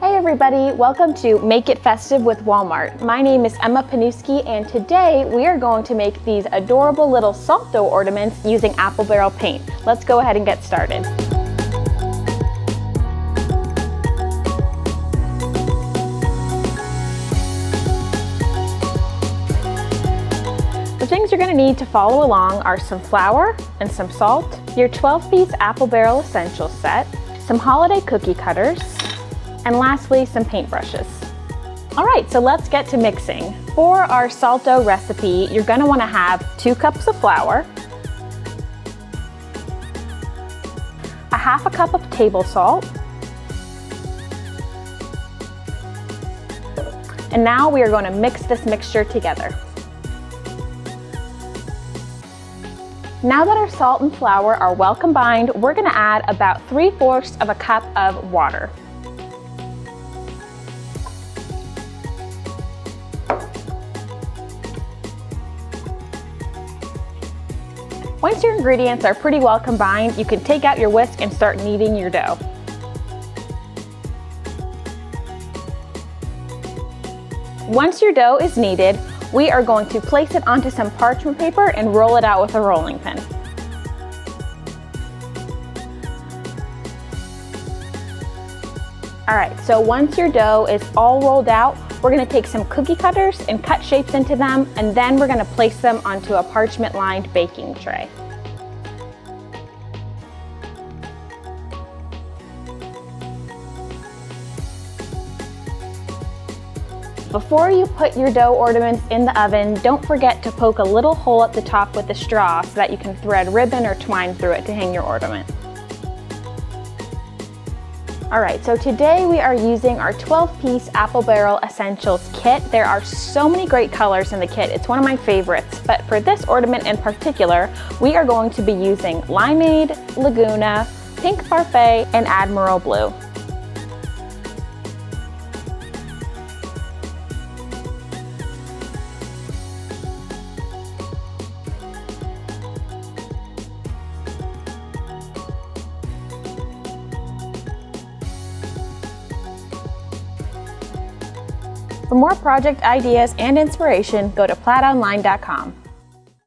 Hey everybody, welcome to Make It Festive with Walmart. My name is Emma Panuski and today we are going to make these adorable little salt dough ornaments using apple barrel paint. Let's go ahead and get started. The things you're going to need to follow along are some flour and some salt, your 12-piece apple barrel essentials set, some holiday cookie cutters, and lastly, some paintbrushes. All right, so let's get to mixing. For our salt dough recipe, you're gonna wanna have 2 cups of flour, a half a cup of table salt, and now we are going to mix this mixture together. Now that our salt and flour are well combined, we're gonna add about 3/4 of a cup of water. Once your ingredients are pretty well combined, you can take out your whisk and start kneading your dough. Once your dough is kneaded, we are going to place it onto some parchment paper and roll it out with a rolling pin. All right, so once your dough is all rolled out, we're gonna take some cookie cutters and cut shapes into them, and then we're gonna place them onto a parchment-lined baking tray. Before you put your dough ornaments in the oven, don't forget to poke a little hole at the top with a straw so that you can thread ribbon or twine through it to hang your ornament. All right, so today we are using our 12-piece apple barrel essentials kit. There are so many great colors in the kit. It's one of my favorites, but for this ornament in particular, we are going to be using Limeade, Laguna, Pink Parfait, and Admiral Blue. For more project ideas and inspiration, go to plaidonline.com.